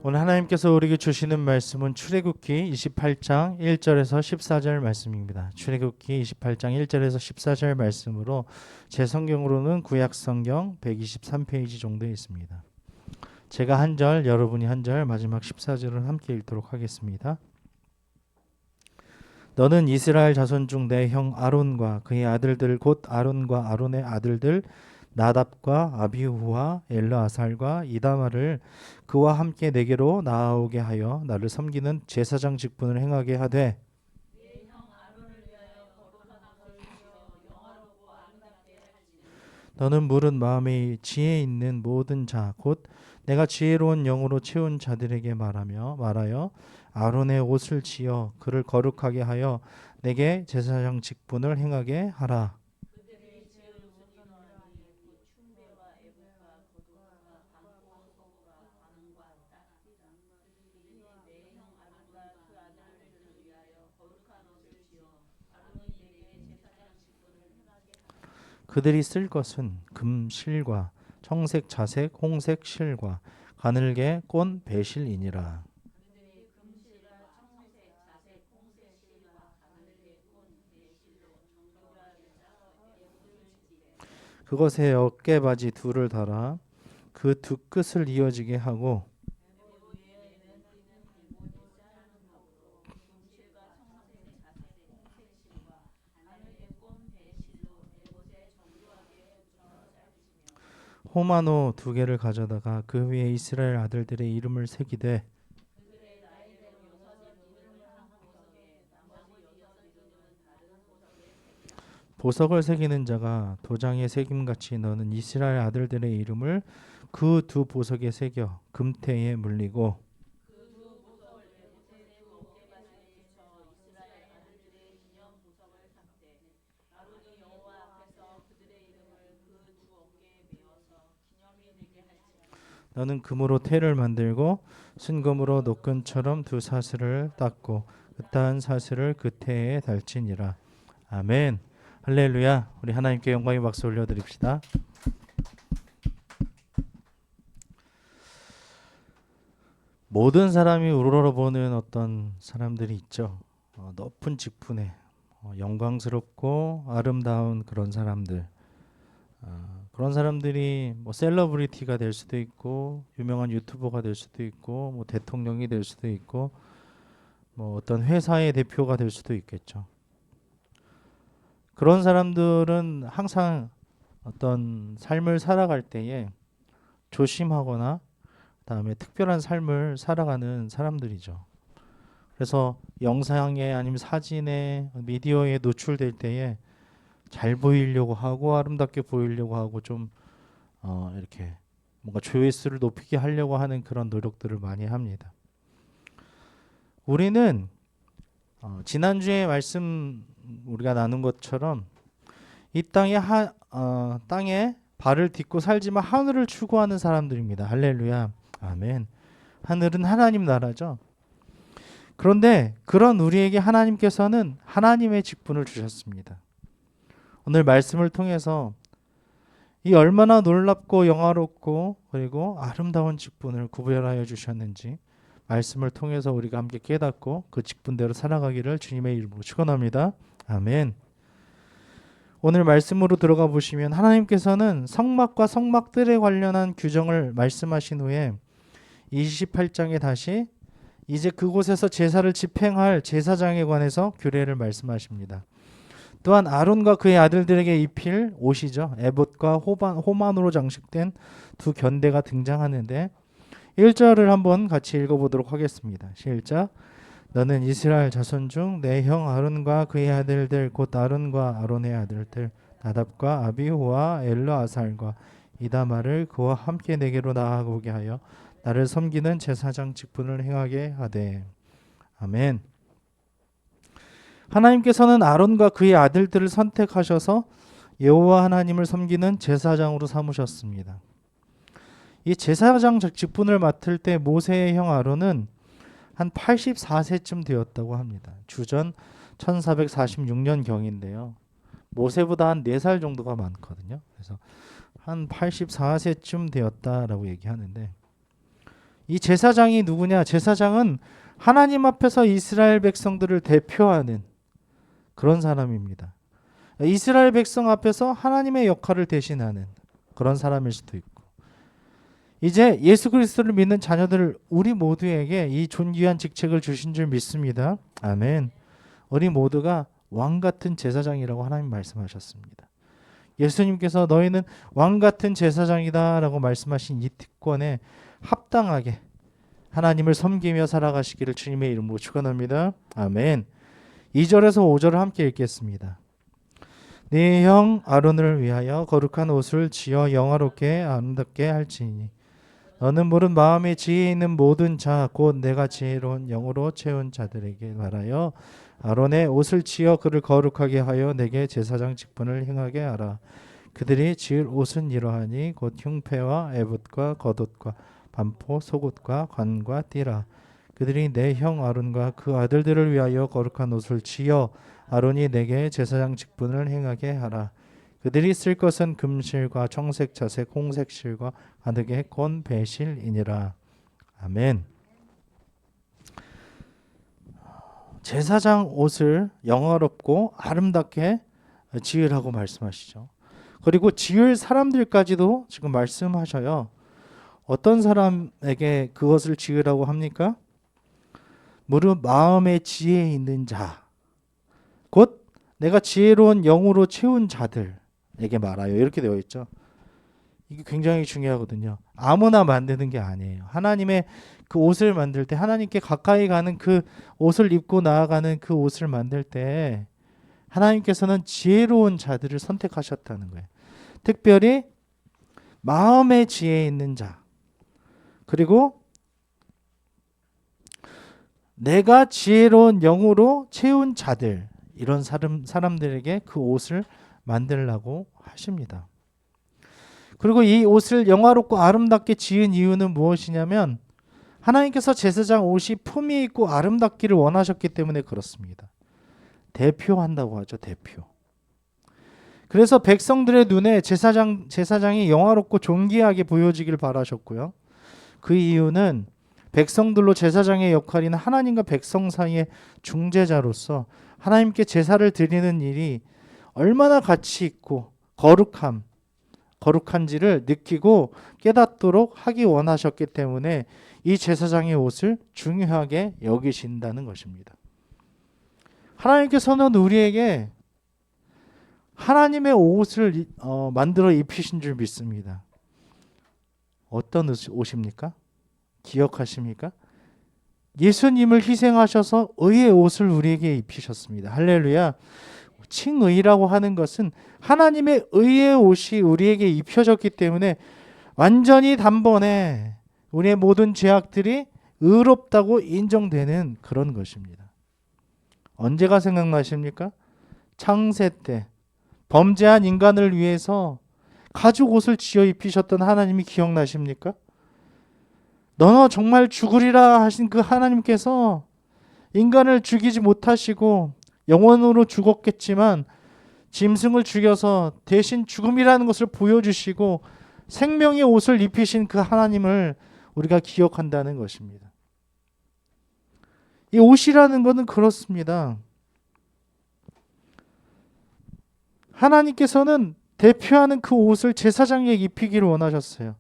오늘 하나님께서 우리에게 주시는 말씀은 출애굽기 28장 1절에서 14절 말씀입니다. 출애굽기 28장 1절에서 14절 말씀으로 제 성경으로는 구약 성경 123페이지 정도에 있습니다. 제가 한 절, 여러분이 한 절, 마지막 14절은 함께 읽도록 하겠습니다. 너는 이스라엘 자손 중 내 형 아론과 그의 아들들 곧 아론과 아론의 아들들 나답과 아비후와 엘르아살과 이다말을 그와 함께 내게로 나아오게 하여 나를 섬기는 제사장 직분을 행하게 하되 너는 물은 마음에 지혜 있는 모든 자 곧 내가 지혜로운 영으로 채운 자들에게 말하여 아론의 옷을 지어 그를 거룩하게 하여 내게 제사장 직분을 행하게 하라. 그들이 쓸 것은 금 실과 청색 자색 홍색 실과 가늘게 꼰 배실이니라. 그것에 어깨바지 둘을 달아 그 두 끝을 이어지게 하고 호마노 두 개를 가져다가 그 위에 이스라엘 아들들의 이름을 새기되 보석을 새기는 자가 도장에 새김같이 너는 이스라엘 아들들의 이름을 그 두 보석에 새겨 금태에 물리고 너는 금으로 태를 만들고 순금으로 노끈처럼 두 사슬을 닦고 그따한 사슬을 그 태에 달지니라. 아멘. 할렐루야. 우리 하나님께 영광의 박수 올려드립시다. 모든 사람이 우러러보는 어떤 사람들이 있죠. 높은 직분에 영광스럽고 아름다운 그런 사람들. 그런 사람들이 뭐 셀러브리티가 될 수도 있고 유명한 유튜버가 될 수도 있고 뭐 대통령이 될 수도 있고 뭐 어떤 회사의 대표가 될 수도 있겠죠. 그런 사람들은 항상 어떤 삶을 살아갈 때에 조심하거나 그다음에 특별한 삶을 살아가는 사람들이죠. 그래서 영상에 아니면 사진에 미디어에 노출될 때에 잘 보이려고 하고 아름답게 보이려고 하고 좀 이렇게 뭔가 조회수를 높이게 하려고 하는 그런 노력들을 많이 합니다. 우리는 지난주에 말씀 우리가 나눈 것처럼 이 땅에 발을 딛고 살지만 하늘을 추구하는 사람들입니다. 할렐루야. 아멘. 하늘은 하나님 나라죠. 그런데 그런 우리에게 하나님께서는 하나님의 직분을 주셨습니다. 오늘 말씀을 통해서 이 얼마나 놀랍고 영화롭고 그리고 아름다운 직분을 구별하여 주셨는지 말씀을 통해서 우리가 함께 깨닫고 그 직분대로 살아가기를 주님의 이름으로 축원합니다. 아멘. 오늘 말씀으로 들어가 보시면 하나님께서는 성막과 성막들에 관련한 규정을 말씀하신 후에 28장에 다시 이제 그곳에서 제사를 집행할 제사장에 관해서 규례를 말씀하십니다. 또한 아론과 그의 아들들에게 입힐 옷이죠. 에봇과 호만으로 장식된 두 견대가 등장하는데 1절을 한번 같이 읽어보도록 하겠습니다. 시작. 너는 이스라엘 자손 중 내 형 아론과 그의 아들들 곧 아론과 아론의 아들들 나답과 아비후와 엘르아살과 이다말을 그와 함께 내게로 나아오게 하여 나를 섬기는 제사장 직분을 행하게 하되. 아멘. 하나님께서는 아론과 그의 아들들을 선택하셔서 여호와 하나님을 섬기는 제사장으로 삼으셨습니다. 이 제사장 직분을 맡을 때 모세의 형 아론은 한 84세쯤 되었다고 합니다. 주전 1446년 경인데요. 모세보다 한 4살 정도가 많거든요. 그래서 한 84세쯤 되었다라고 얘기하는데 이 제사장이 누구냐? 제사장은 하나님 앞에서 이스라엘 백성들을 대표하는 그런 사람입니다. 이스라엘 백성 앞에서 하나님의 역할을 대신하는 그런 사람일 수도 있고, 이제 예수 그리스도를 믿는 자녀들 우리 모두에게 이 존귀한 직책을 주신 줄 믿습니다. 아멘. 우리 모두가 왕 같은 제사장이라고 하나님 말씀하셨습니다. 예수님께서 너희는 왕 같은 제사장이다 라고 말씀하신 이 특권에 합당하게 하나님을 섬기며 살아가시기를 주님의 이름으로 축원합니다. 아멘. 2절에서 5절을 함께 읽겠습니다. 네 형 아론을 위하여 거룩한 옷을 지어 영화롭게 아름답게 할지니 너는 물은 마음에 지혜 있는 모든 자 곧 내가 지혜로운 영으로 채운 자들에게 말하여 아론의 옷을 지어 그를 거룩하게 하여 내게 제사장 직분을 행하게 하라. 그들이 지을 옷은 이러하니 곧 흉패와 에봇과 겉옷과 반포 속옷과 관과 띠라. 그들이 내 형 아론과 그 아들들을 위하여 거룩한 옷을 지어 아론이 내게 제사장 직분을 행하게 하라. 그들이 쓸 것은 금실과 청색, 자색, 홍색 실과 가득의 곤 배실이니라. 아멘. 제사장 옷을 영화롭고 아름답게 지으라고 말씀하시죠. 그리고 지을 사람들까지도 지금 말씀하셔요. 어떤 사람에게 그것을 지으라고 합니까? 무릇 마음에 지혜 있는 자, 곧 내가 지혜로운 영으로 채운 자들에게 말하여, 이렇게 되어 있죠. 이게 굉장히 중요하거든요. 아무나 만드는 게 아니에요. 하나님의 그 옷을 만들 때, 하나님께 가까이 가는 그 옷을 입고 나아가는 그 옷을 만들 때 하나님께서는 지혜로운 자들을 선택하셨다는 거예요. 특별히 마음에 지혜 있는 자, 그리고 내가 지혜로운 영으로 채운 자들, 이런 사람들에게 그 옷을 만들라고 하십니다. 그리고 이 옷을 영화롭고 아름답게 지은 이유는 무엇이냐면 하나님께서 제사장 옷이 품위 있고 아름답기를 원하셨기 때문에 그렇습니다. 대표한다고 하죠. 대표. 그래서 백성들의 눈에 제사장이 영화롭고 존귀하게 보여지길 바라셨고요. 그 이유는 백성들로 제사장의 역할인 하나님과 백성 사이의 중재자로서 하나님께 제사를 드리는 일이 얼마나 가치 있고 거룩한지를 느끼고 깨닫도록 하기 원하셨기 때문에 이 제사장의 옷을 중요하게 여기신다는 것입니다. 하나님께서는 우리에게 하나님의 옷을 만들어 입히신 줄 믿습니다. 어떤 옷입니까? 기억하십니까? 예수님을 희생하셔서 의의 옷을 우리에게 입히셨습니다. 할렐루야. 칭의라고 하는 것은 하나님의 의의 옷이 우리에게 입혀졌기 때문에 완전히 단번에 우리의 모든 죄악들이 의롭다고 인정되는 그런 것입니다. 언제가 생각나십니까? 창세 때 범죄한 인간을 위해서 가죽 옷을 지어 입히셨던 하나님이 기억나십니까? 너는 정말 죽으리라 하신 그 하나님께서 인간을 죽이지 못하시고 영원으로 죽었겠지만 짐승을 죽여서 대신 죽음이라는 것을 보여주시고 생명의 옷을 입히신 그 하나님을 우리가 기억한다는 것입니다. 이 옷이라는 것은 그렇습니다. 하나님께서는 대표하는 그 옷을 제사장에게 입히기를 원하셨어요.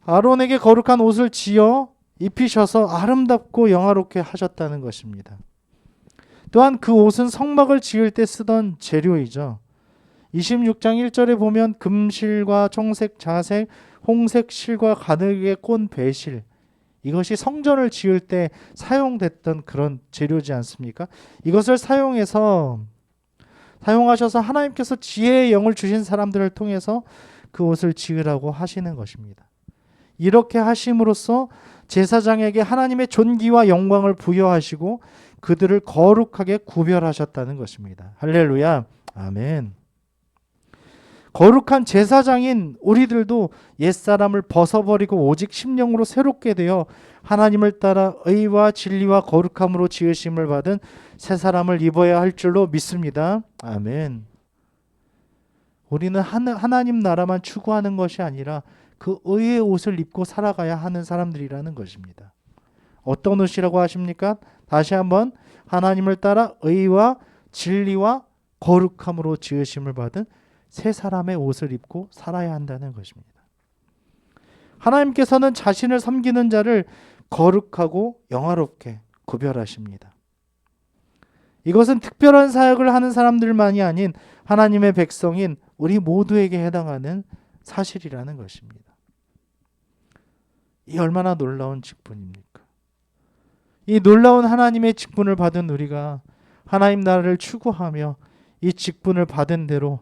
아론에게 거룩한 옷을 지어 입히셔서 아름답고 영화롭게 하셨다는 것입니다. 또한 그 옷은 성막을 지을 때 쓰던 재료이죠. 26장 1절에 보면 금실과 청색, 자색, 홍색 실과 가득의 꼰 배실, 이것이 성전을 지을 때 사용됐던 그런 재료지 않습니까? 이것을 사용하셔서 하나님께서 지혜의 영을 주신 사람들을 통해서 그 옷을 지으라고 하시는 것입니다. 이렇게 하심으로써 제사장에게 하나님의 존귀와 영광을 부여하시고 그들을 거룩하게 구별하셨다는 것입니다. 할렐루야. 아멘. 거룩한 제사장인 우리들도 옛사람을 벗어버리고 오직 심령으로 새롭게 되어 하나님을 따라 의와 진리와 거룩함으로 지으심을 받은 새 사람을 입어야 할 줄로 믿습니다. 아멘. 우리는 하나님 나라만 추구하는 것이 아니라 그 의의 옷을 입고 살아가야 하는 사람들이라는 것입니다. 어떤 옷이라고 하십니까? 다시 한번 하나님을 따라 의와 진리와 거룩함으로 지으심을 받은 새 사람의 옷을 입고 살아야 한다는 것입니다. 하나님께서는 자신을 섬기는 자를 거룩하고 영화롭게 구별하십니다. 이것은 특별한 사역을 하는 사람들만이 아닌 하나님의 백성인 우리 모두에게 해당하는 사실이라는 것입니다. 이 얼마나 놀라운 직분입니까? 이 놀라운 하나님의 직분을 받은 우리가 하나님 나라를 추구하며 이 직분을 받은 대로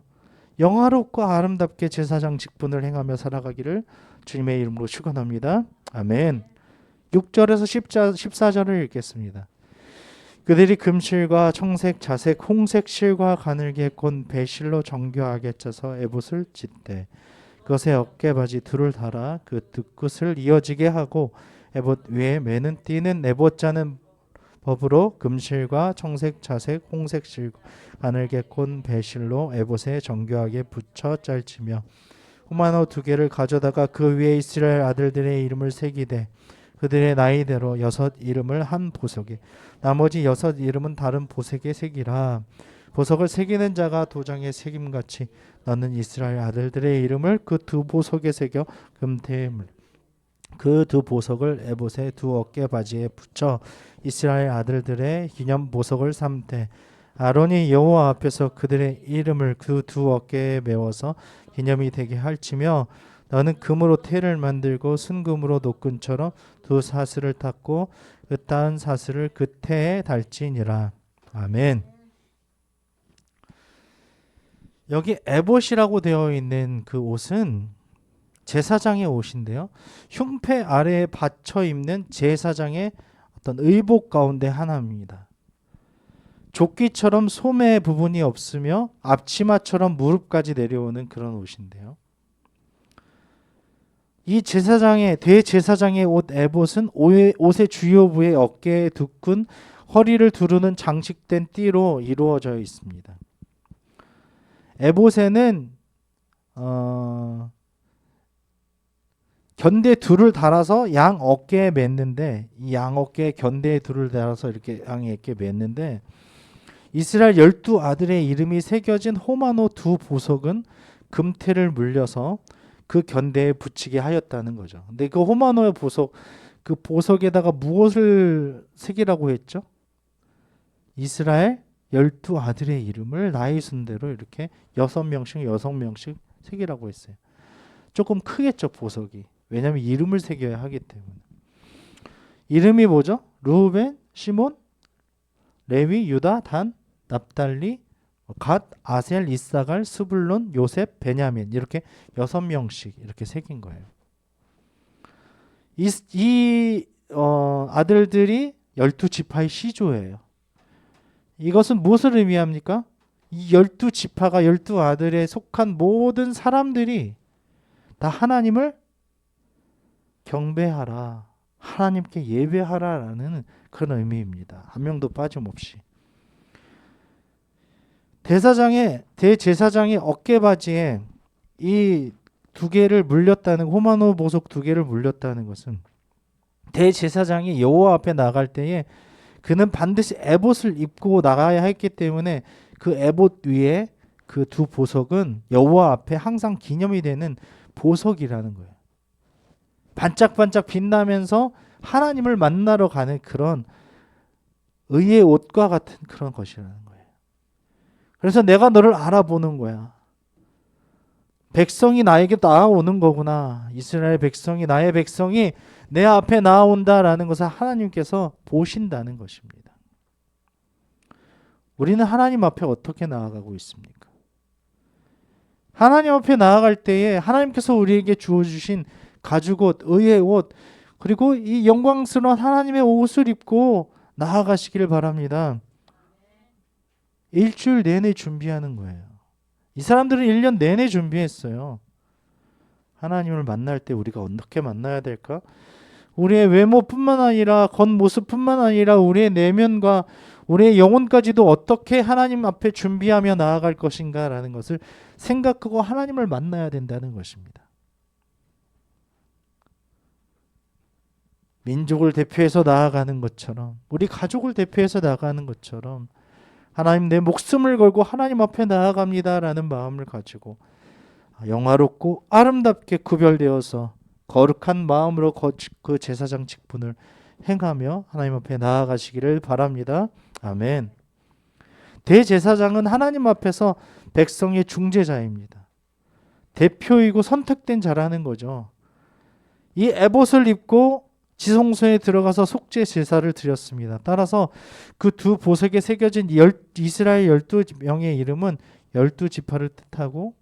영화롭고 아름답게 제사장 직분을 행하며 살아가기를 주님의 이름으로 축원합니다. 아멘. 6절에서 14절을 읽겠습니다. 그들이 금실과 청색, 자색, 홍색 실과 가늘게 꼰 배실로 정교하게 짜서 에봇을 짓되 그것에 어깨바지 둘을 달아 그 뒷끝을 이어지게 하고 에봇 위에 매는 띠는 에봇 짜는 법으로 금실과 청색, 자색, 홍색 실과 가늘게 꼰 배실로 에봇에 정교하게 붙여 짤치며 호마노 2개를 가져다가 그 위에 이스라엘 아들들의 이름을 새기되 그들의 나이대로 6 이름을 한 보석에 나머지 6 이름은 다른 보석에 새기라. 보석을 새기는 자가 도장에 새김같이 너는 이스라엘 아들들의 이름을 그 2 보석에 새겨 금태에 물 그 2 보석을 에봇의 2 어깨 바지에 붙여 이스라엘 아들들의 기념 보석을 삼되 아론이 여호와 앞에서 그들의 이름을 그 2 어깨에 메워서 기념이 되게 할지며 너는 금으로 태를 만들고 순금으로 노끈처럼 2 사슬을 탔고 그 따은 사슬을 그 태에 달지니라. 아멘. 여기 에봇이라고 되어 있는 그 옷은 제사장의 옷인데요. 흉패 아래에 받쳐 입는 제사장의 어떤 의복 가운데 하나입니다. 조끼처럼 소매 부분이 없으며 앞치마처럼 무릎까지 내려오는 그런 옷인데요. 이 대제사장의 옷 에봇은 옷의 주요 부의 어깨에 두끈 허리를 두르는 장식된 띠로 이루어져 있습니다. 에봇에는 견대 둘을 달아서 양 어깨에 맸는데 이 양 어깨에 견대 둘을 달아서 이렇게 양 어깨에 맸는데 이스라엘 12아들의 이름이 새겨진 호마노 2 보석은 금태를 물려서 그 견대에 붙이게 하였다는 거죠. 근데 그 호마노의 보석, 그 보석에다가 무엇을 새기라고 했죠? 이스라엘 12아들의 이름을 나이 순대로 이렇게 6명씩 새기라고 했어요. 조금 크겠죠, 보석이. 왜냐하면 이름을 새겨야 하기 때문에. 이름이 뭐죠? 르우벤, 시몬, 레위, 유다, 단, 납달리, 갓, 아셀, 이사갈, 스불론, 요셉, 베냐민 이렇게 6명씩 이렇게 새긴 거예요. 이 아들들이 12지파의 시조예요. 이것은 무엇을 의미합니까? 이 12지파가 12아들에 속한 모든 사람들이 다 하나님을 경배하라, 하나님께 예배하라라는 그런 의미입니다. 한 명도 빠짐없이. 대제사장의 어깨바지에 이 2개를 물렸다는, 호마노 보석 2개를 물렸다는 것은 대제사장이 여호와 앞에 나갈 때에 그는 반드시 에봇을 입고 나가야 했기 때문에 그 에봇 위에 그 2 보석은 여호와 앞에 항상 기념이 되는 보석이라는 거예요. 반짝반짝 빛나면서 하나님을 만나러 가는 그런 의의 옷과 같은 그런 것이라는 거예요. 그래서 내가 너를 알아보는 거야. 백성이 나에게 나아오는 거구나. 이스라엘 백성이, 나의 백성이 내 앞에 나아온다라는 것을 하나님께서 보신다는 것입니다. 우리는 하나님 앞에 어떻게 나아가고 있습니까? 하나님 앞에 나아갈 때에 하나님께서 우리에게 주어주신 가죽옷, 의의 옷, 그리고 이 영광스러운 하나님의 옷을 입고 나아가시기를 바랍니다. 일주일 내내 준비하는 거예요. 이 사람들은 1년 내내 준비했어요. 하나님을 만날 때 우리가 어떻게 만나야 될까? 우리의 외모뿐만 아니라 겉모습뿐만 아니라 우리의 내면과 우리의 영혼까지도 어떻게 하나님 앞에 준비하며 나아갈 것인가라는 것을 생각하고 하나님을 만나야 된다는 것입니다. 민족을 대표해서 나아가는 것처럼, 우리 가족을 대표해서 나아가는 것처럼, 하나님, 내 목숨을 걸고 하나님 앞에 나아갑니다라는 마음을 가지고 영화롭고 아름답게 구별되어서 거룩한 마음으로 그 제사장 직분을 행하며 하나님 앞에 나아가시기를 바랍니다. 아멘. 대제사장은 하나님 앞에서 백성의 중재자입니다. 대표이고 선택된 자라는 거죠. 이 에봇을 입고 지성소에 들어가서 속죄 제사를 드렸습니다. 따라서 그 두 보석에 새겨진 이스라엘 12명의 이름은 12지파를 뜻하고,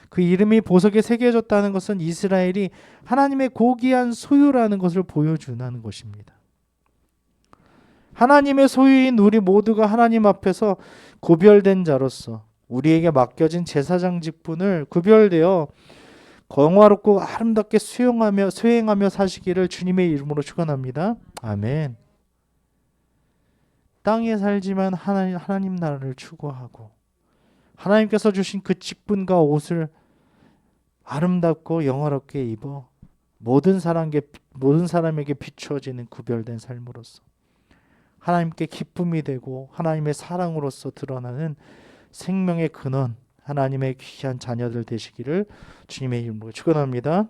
그 이름이 보석에 새겨졌다는 것은 이스라엘이 하나님의 고귀한 소유라는 것을 보여주는 것입니다. 하나님의 소유인 우리 모두가 하나님 앞에서 구별된 자로서 우리에게 맡겨진 제사장 직분을 구별되어 영화롭고 아름답게 수행하며 사시기를 주님의 이름으로 축원합니다. 아멘. 땅에 살지만 하나님 나라를 추구하고 하나님께서 주신 그 직분과 옷을 아름답고 영화롭게 입어 모든 사람에게 비추어지는 구별된 삶으로서 하나님께 기쁨이 되고 하나님의 사랑으로서 드러나는 생명의 근원, 하나님의 귀한 자녀들 되시기를 주님의 이름으로 축원합니다.